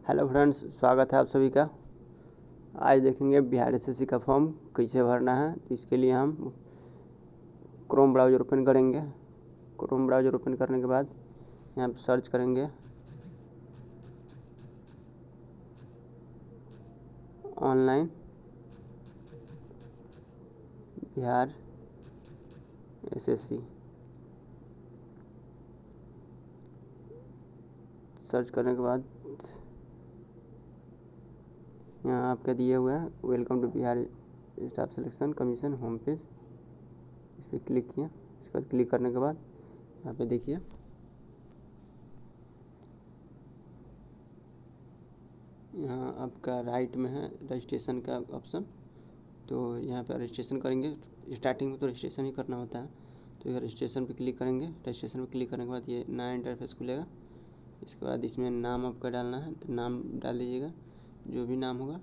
Hello friends, स्वागत है आप सभी का। आज देखेंगे बिहार एसएससी का फॉर्म कैसे भरना है। तो इसके लिए हम क्रोम ब्राउज़र ओपन करेंगे। क्रोम ब्राउज़र ओपन करने के बाद यहाँ पे सर्च करेंगे ऑनलाइन बिहार एसएससी। सर्च करने के बाद यहाँ आपका दिए हुए है welcome to Bihar staff selection commission home page. इस पर क्लिक किया। इसके बाद क्लिक करने के बाद यहाँ पे देखिए यहाँ आपका राइट में है रजिस्ट्रेशन का ऑप्शन। तो यहाँ पे रजिस्ट्रेशन करेंगे। स्टार्टिंग में तो रजिस्ट्रेशन ही करना होता है। तो इधर रजिस्ट्रेशन पे क्लिक करेंगे। रजिस्ट्रेशन पे क्लिक करने के बाद ये नया इंटरफेस खुलेगा। इसके बाद इसमें नाम आपका डालना है, तो नाम डाल दीजिएगा जो भी नाम होगा।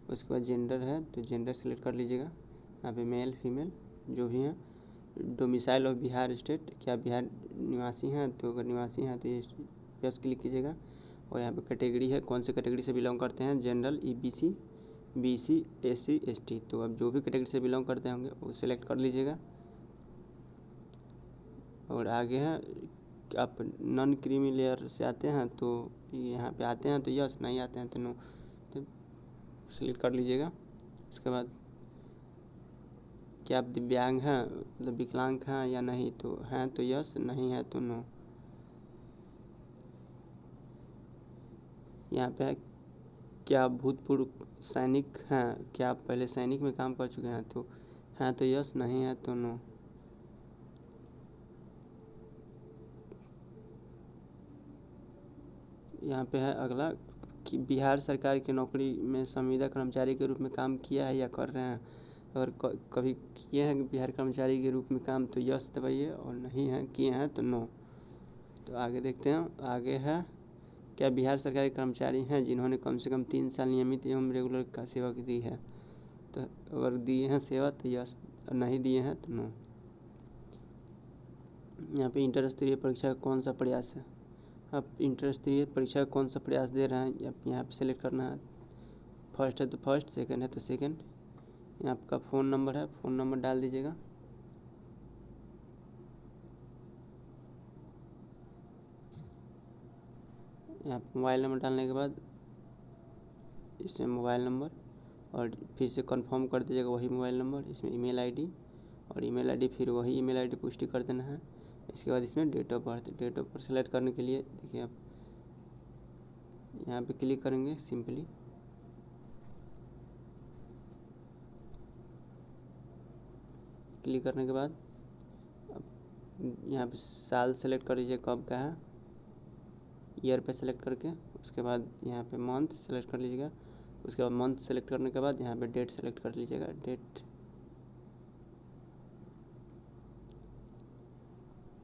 उसके बाद जेंडर है तो जेंडर सेलेक्ट कर लीजिएगा। यहाँ पे मेल फीमेल जो भी हैं। डोमिसाइल ऑफ बिहार स्टेट, क्या बिहार निवासी हैं? तो अगर निवासी हैं तो ये यस क्लिक कीजिएगा। और यहाँ पे कैटेगरी है, कौन से कैटेगरी से बिलोंग करते हैं, general, EBC, BC, SC, ST. तो अब जो भी कैटेगरी से बिलोंग करते होंगे वो सिलेक्ट कर लीजिएगा। और आगे है आप नॉन क्रीमी लेयर से आते हैं तो यहाँ पे आते हैं तो यस, नहीं आते हैं तो नो, तो सिलेक्ट कर लीजिएगा। उसके बाद क्या आप दिव्यांग हैं, मतलब विकलांग हैं या नहीं? तो हैं तो यस, नहीं है तो नो। यहाँ पे है क्या आप भूतपूर्व सैनिक हैं, क्या आप पहले सैनिक में काम कर चुके हैं? तो हैं तो यस, नहीं है तो नो। यहाँ पे है अगला कि बिहार सरकार की नौकरी में संविदा कर्मचारी के रूप में काम किया है या कर रहे हैं। अगर कभी किए हैं बिहार कर्मचारी के रूप में काम तो यस दबाइए, और नहीं है किए हैं तो नो। तो आगे देखते हैं। आगे है क्या बिहार सरकारी कर्मचारी हैं जिन्होंने कम से कम 3 साल नियमित एवं रेगुलर का सेवा दी है। तो अगर दिए हैं सेवा तो यस, और नहीं दिए हैं तो नो। यहाँ पे इंटर स्तरीय परीक्षा का कौन सा प्रयास है। आप इंटर स्तरीय परीक्षा का कौन सा प्रयास दे रहे हैं यहाँ पे सेलेक्ट करना है। फर्स्ट है तो फर्स्ट, सेकंड है तो सेकंड। यहाँ आपका फ़ोन नंबर है, फ़ोन नंबर डाल दीजिएगा। यहाँ मोबाइल नंबर डालने के बाद इसमें मोबाइल नंबर, और फिर से कंफर्म कर दीजिएगा वही मोबाइल नंबर। इसमें ईमेल आईडी, और ईमेल आईडी फिर वही ईमेल आईडी पुष्टि कर देना है। इसके बाद इसमें date of birth, date of birth select करने के लिए देखिए आप यहाँ पे क्लिक करेंगे सिंपली। क्लिक करने के बाद यहाँ पे साल सेलेक्ट कर लीजिए कब का है, ईयर पे सेलेक्ट करके। उसके बाद यहाँ पे मंथ सेलेक्ट कर लीजिएगा। उसके बाद मंथ सेलेक्ट करने के बाद यहाँ पे डेट सेलेक्ट कर लीजिएगा। डेट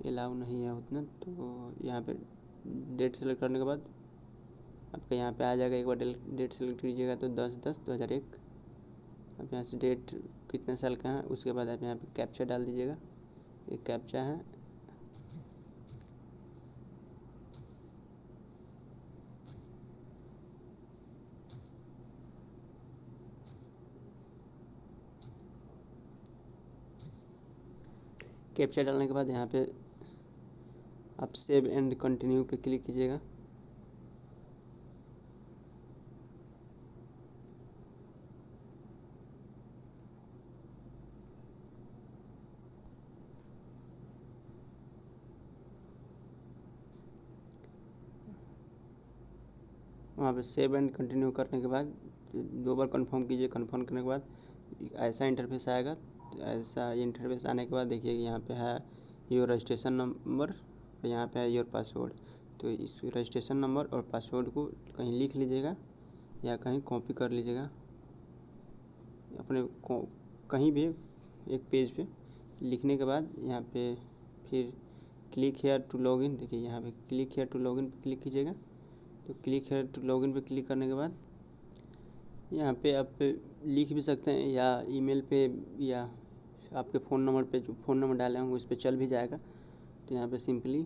अलाउ नहीं है उतना, तो यहाँ पे डेट सेलेक्ट करने के बाद आपका यहाँ पे आ जाएगा। एक बार डेट सेलेक्ट कीजिएगा तो 10/10/2001। आप यहाँ से डेट कितने साल का है उसके बाद आप यहाँ पे कैप्चा डाल दीजिएगा। एक कैप्चा है, कैप्चा डालने के बाद यहाँ पे आप सेव एंड कंटिन्यू पे क्लिक कीजिएगा। वहाँ पे सेव एंड कंटिन्यू करने के बाद 2 बार कंफर्म कीजिए। कंफर्म करने के बाद ऐसा इंटरफेस आएगा। ऐसा इंटरफेस आने के बाद देखिए यहाँ पे है योर रजिस्ट्रेशन नंबर, और यहाँ पे है योर पासवर्ड। तो इस रजिस्ट्रेशन नंबर और पासवर्ड को कहीं लिख लीजिएगा या कहीं कॉपी कर लीजिएगा अपने कहीं भी एक पेज पे। लिखने के बाद यहाँ पे फिर क्लिक हेयर टू लॉगिन, देखिए यहाँ पे क्लिक हेयर टू लॉगिन पे क्लिक कीजिएगा। तो क्लिक हेयर टू लॉगिन पे क्लिक करने के बाद यहाँ पे आप लिख भी सकते हैं या ईमेल पे, या आपके फ़ोन नंबर पे जो फ़ोन नंबर डाले होंगे उस पर चल भी जाएगा। तो यहाँ पे सिंपली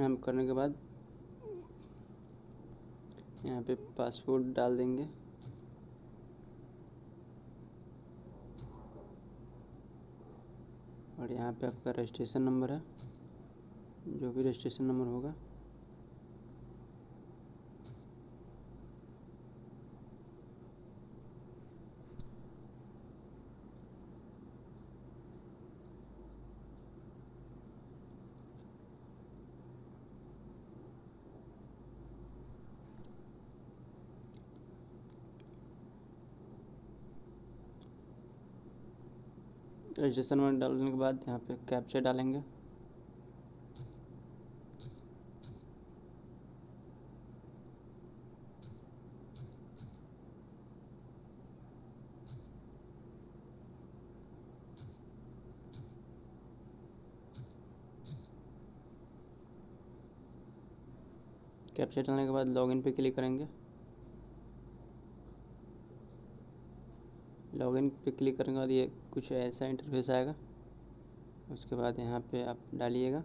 हम करने के बाद यहाँ पे पासपोर्ट डाल देंगे। और यहाँ पे आपका रजिस्ट्रेशन नंबर है, जो भी रजिस्ट्रेशन नंबर होगा। रजिस्ट्रेशन नंबर डालने के बाद यहाँ पे कैप्चा डालेंगे। कैप्चा डालने के बाद लॉगिन पे क्लिक करेंगे। लॉगिन पे क्लिक करने के बाद ये कुछ ऐसा इंटरफेस आएगा। उसके बाद यहाँ पे आप डालिएगा,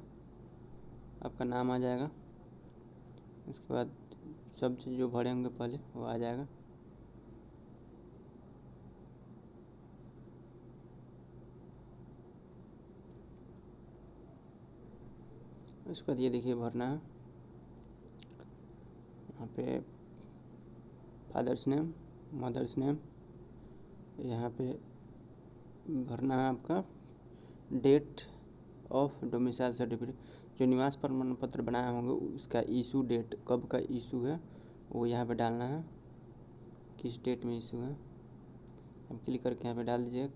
आपका नाम आ जाएगा। उसके बाद सब चीज़ जो भरे होंगे पहले वो आ जाएगा। उसके बाद ये देखिए भरना है। यहाँ पे फादर्स नेम, मदर्स नेम, यहाँ पे भरना है आपका डेट ऑफ डोमिसाइल सर्टिफिकेट, जो निवास प्रमाण पत्र बनाए होंगे उसका इशू डेट, कब का इशू है वो यहाँ पे डालना है, किस डेट में इशू है। अब क्लिक करके यहाँ पे डाल दीजिए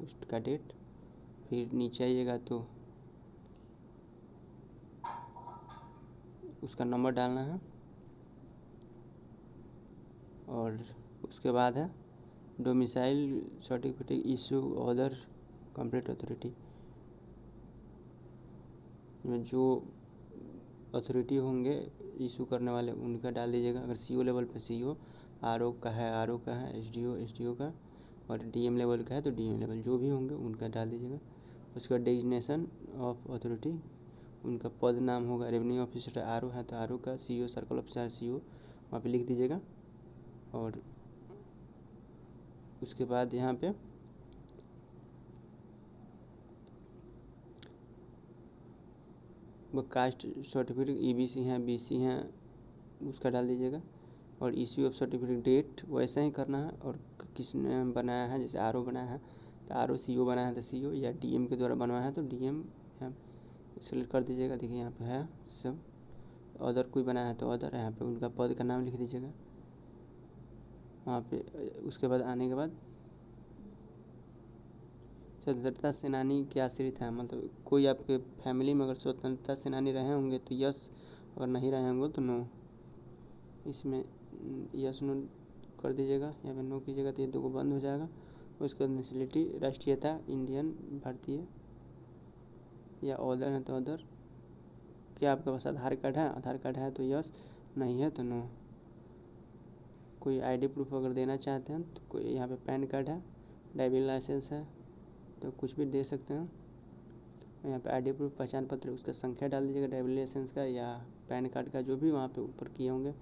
उसका डेट। फिर नीचे आइएगा तो उसका नंबर डालना है। और उसके बाद है domicile certificate issue other complete authority, जो अथॉरिटी होंगे इशू करने वाले उनका डाल दीजिएगा। अगर सीओ लेवल पे सीओ, आरओ का है आरओ का है, एसडीओ का, और डीएम लेवल का है तो डीएम लेवल, जो भी होंगे उनका डाल दीजिएगा। उसका डेजिग्नेशन ऑफ अथॉरिटी, उनका पद नाम होगा, रेवेन्यू ऑफिसर आरओ है तो आरओ का, सीओ सर्कल ऑफिसर सीओ वहाँ पे लिख दीजिएगा। और उसके बाद यहाँ पे वो कास्ट सर्टिफिकेट ईबीसी हैं बीसी हैं उसका डाल दीजिएगा। और इश्यू ऑफ सर्टिफिकेट डेट वैसा ही करना है। और किसने बनाया है, जैसे आरओ बनाया है तो आरओ, सीओ बनाया है तो सीओ, या डीएम के द्वारा बनवाया है तो डीएम सेलेक्ट कर दीजिएगा। देखिए यहाँ पे है सब। अदर कोई बनाया है तो अदर, यहाँ पे उनका पद का नाम लिख दीजिएगा वहाँ पे। उसके बाद आने के बाद स्वतंत्रता सेनानी के आश्रित है, मतलब कोई आपके फैमिली में अगर स्वतंत्रता सेनानी रहे होंगे तो यस, अगर नहीं रहे होंगे तो नो। इसमें यस नो कर दीजिएगा, यहाँ पे नो कीजिएगा तो ये दो बंद हो जाएगा। उसके बाद नेशनलिटी, राष्ट्रीयता इंडियन भारतीय, या अदर है तो अदर। क्या आपके पास आधार कार्ड है, आधार कार्ड है तो यस, नहीं है तो नो। कोई आईडी प्रूफ अगर देना चाहते हैं तो कोई यहाँ पे पैन कार्ड है, ड्राइविंग लाइसेंस है तो कुछ भी दे सकते हैं। यहाँ पे आईडी प्रूफ, पहचान पत्र, उसका संख्या डाल दीजिएगा, ड्राइविंग लाइसेंस का या पैन कार्ड का, जो भी वहाँ पे ऊपर किए होंगे।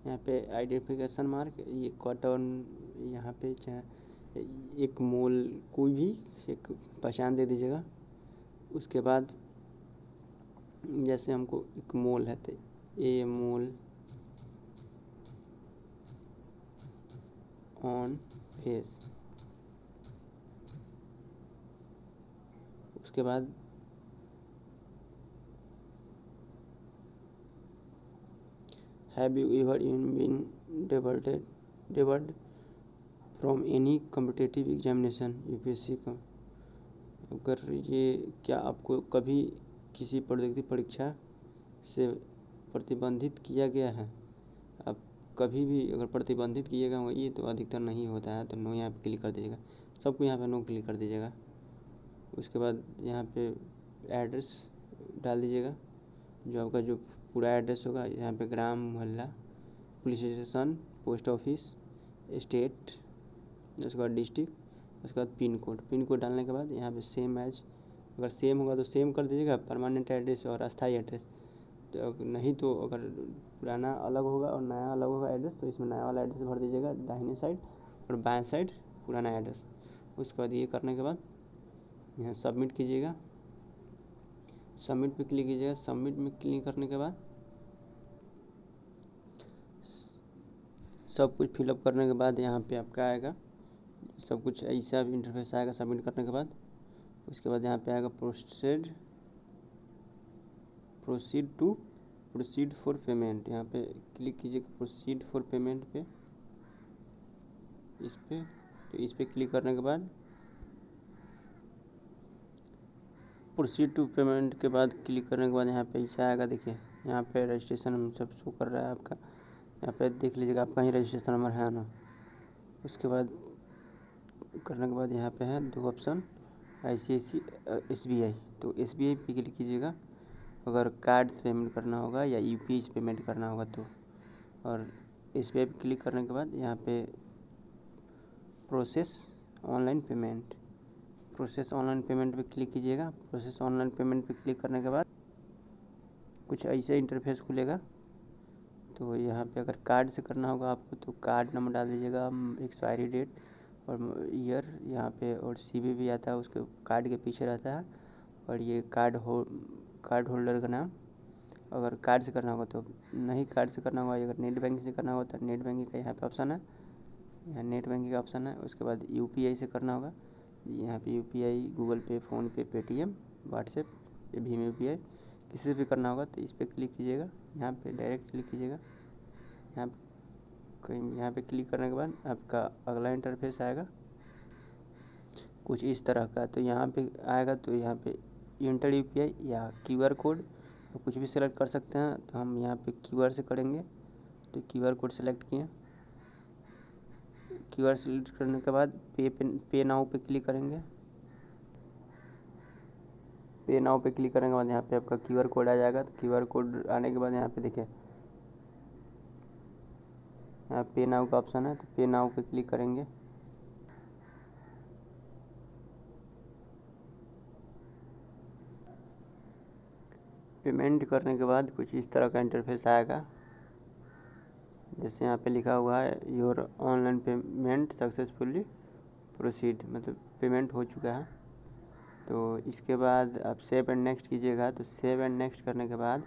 यहाँ पे आइडेंटिफिकेशन मार्क, ये कॉटन, यहाँ पे चाहे एक मोल, कोई भी एक पहचान दे दीजिएगा। उसके बाद जैसे हमको एक मोल है तो ए मोल ऑन फेस। उसके बाद have you ever been debarred from any competitive examination, UPSC का। अगर ये, क्या आपको कभी किसी प्रतियोगिता परीक्षा से प्रतिबंधित किया गया है? आप कभी भी अगर प्रतिबंधित किएगा ये तो अधिकतर नहीं होता है तो नो यहाँ पे क्लिक कर दीजिएगा। सबको यहाँ पे नो क्लिक कर दीजिएगा। उसके बाद यहाँ पे एड्रेस डाल दीजिएगा, जो आपका जो पूरा एड्रेस होगा। यहाँ पे ग्राम, मोहल्ला, police station, post office, state, उसके बाद डिस्ट्रिक्ट, उसके बाद पिन कोड डालने के बाद यहाँ पे सेम एज, अगर सेम होगा तो सेम कर दीजिएगा, परमानेंट एड्रेस और अस्थाई एड्रेस। तो नहीं तो अगर पुराना अलग होगा और नया अलग होगा एड्रेस, तो इसमें नया वाला एड्रेस भर दीजिएगा दाहिने साइड और बाएं साइड पुराना एड्रेस। उसके बाद ये करने के बाद यहाँ सबमिट कीजिएगा, सबमिट पे क्लिक कीजिएगा। सबमिट में क्लिक करने के बाद सब कुछ फिलअप करने के बाद यहाँ पे आपका आएगा सब कुछ ऐसा इंटरफेस आएगा सबमिट करने के बाद। उसके बाद यहाँ पे आएगा प्रोसीड फॉर पेमेंट। यहाँ पे क्लिक कीजिएगा प्रोसीड फॉर पेमेंट पे, इस पे क्लिक करने के बाद प्रोसीड टू पेमेंट के बाद क्लिक करने के बाद यहाँ पे ऐसा आएगा। देखिए यहाँ पे रजिस्ट्रेशन हम सब शो कर रहा है आपका, यहाँ पे देख लीजिएगा आपका ही रजिस्ट्रेशन नंबर है ना। उसके बाद करने के बाद यहाँ पे है दो ऑप्शन ICICI SBI, तो SBI पे क्लिक कीजिएगा अगर कार्ड से पेमेंट करना होगा या UPI से पेमेंट करना होगा तो। और SBI पे क्लिक करने के बाद यहाँ पे प्रोसेस ऑनलाइन पेमेंट पे क्लिक कीजिएगा। प्रोसेस ऑनलाइन पेमेंट पे क्लिक करने के बाद कुछ ऐसा इंटरफेस खुलेगा। तो यहाँ पे अगर कार्ड से करना होगा आपको तो कार्ड नंबर डाल दीजिएगा, एक्सपायरी डेट और ईयर यहाँ पे, और CVV आता है उसके कार्ड के पीछे रहता है, और ये कार्ड होल्डर का नाम। अगर कार्ड से करना होगा तो नहीं, कार्ड से करना होगा अगर नेट बैंकिंग से करना होगा तो नेट बैंकिंग का यहाँ पे ऑप्शन है, यहाँ नेट बैंकिंग का ऑप्शन है। उसके बाद UPI से करना होगा, यहाँ पे UPI गूगल पे, फ़ोन पे, पेटीएम, व्हाट्सएप, भीम UPI किसी से भी करना होगा तो इस पर क्लिक कीजिएगा। यहाँ पे डायरेक्ट क्लिक कीजिएगा, यहाँ पे क्लिक करने के बाद आपका अगला इंटरफेस आएगा कुछ इस तरह का। तो यहाँ पे आएगा तो यहाँ पे इंटर UPI या QR कोड तो कुछ भी सिलेक्ट कर सकते हैं। तो हम यहाँ पे QR से करेंगे, तो QR कोड सेलेक्ट किए। QR सेलेक्ट करने के बाद पे नाउ पे क्लिक करेंगे। पे नाउ पे क्लिक करने के बाद यहाँ पे आपका QR कोड आ जाएगा। तो QR कोड आने के बाद यहाँ पे देखिए यहाँ पे नाउ का ऑप्शन है, तो पे नाउ पे क्लिक करेंगे। पेमेंट करने के बाद कुछ इस तरह का इंटरफेस आएगा, जैसे यहाँ पे लिखा हुआ है your online payment successfully proceed, मतलब पेमेंट हो चुका है। तो इसके बाद आप सेव एंड नेक्स्ट कीजिएगा। तो सेव एंड नेक्स्ट करने के बाद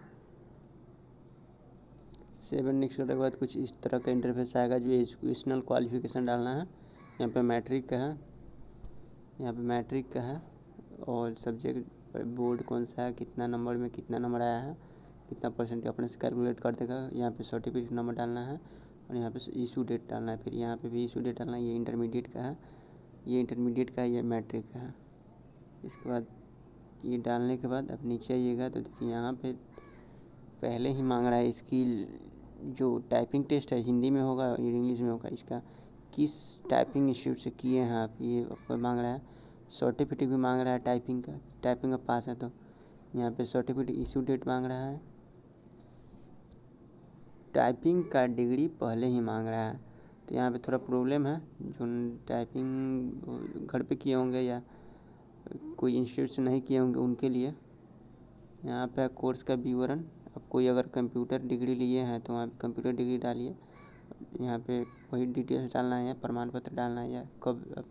कुछ इस तरह का इंटरफेस आएगा, जो एजुकेशनल क्वालिफिकेशन डालना है। यहाँ पे मैट्रिक का है, और सब्जेक्ट बोर्ड कौन सा है, कितना नंबर में कितना नंबर आया है, कितना परसेंट अपने से कैलकुलेट कर देगा। यहाँ पे सर्टिफिकेट नंबर डालना है और यहाँ पे इशू डेट डालना है। फिर यहाँ पे भी इशू डेट डालना है। ये इंटरमीडिएट का है, ये मैट्रिक का है। इसके बाद ये डालने के बाद अब नीचे आइएगा तो देखिए यहाँ पे पहले ही मांग रहा है इसकी जो टाइपिंग टेस्ट है, हिंदी में होगा या इंग्लिश में होगा, इसका किस टाइपिंग इंस्टीट्यूट से किए हैं आप, ये आपको मांग रहा है। सर्टिफिकेट भी मांग रहा है टाइपिंग का पास है तो यहाँ पे सर्टिफिकेट इशू डेट मांग रहा है। टाइपिंग का डिग्री पहले ही मांग रहा है, तो यहाँ पे थोड़ा प्रॉब्लम है। जो टाइपिंग घर पे किए होंगे या कोई इंस्टीट्यूट से नहीं किए होंगे उनके लिए यहाँ पे कोर्स का विवरण। अब कोई अगर कंप्यूटर डिग्री लिए हैं तो वहाँ पे कंप्यूटर डिग्री डालिए, यहाँ पे वही डिटेल्स डालना है, प्रमाण पत्र डालना है या कब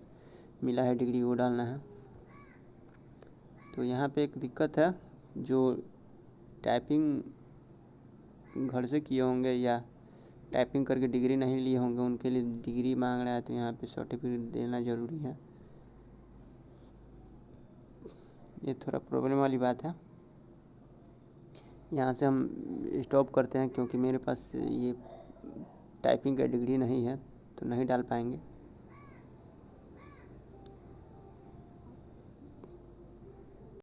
मिला है डिग्री वो डालना है। तो यहाँ पे एक दिक्कत है, जो टाइपिंग घर से किए होंगे या टाइपिंग करके डिग्री नहीं लिए होंगे उनके लिए डिग्री मांग रहा है, तो यहाँ पे सर्टिफिकेट देना ज़रूरी है। ये थोड़ा प्रॉब्लम वाली बात है। यहाँ से हम स्टॉप करते हैं क्योंकि मेरे पास ये टाइपिंग का डिग्री नहीं है तो नहीं डाल पाएंगे।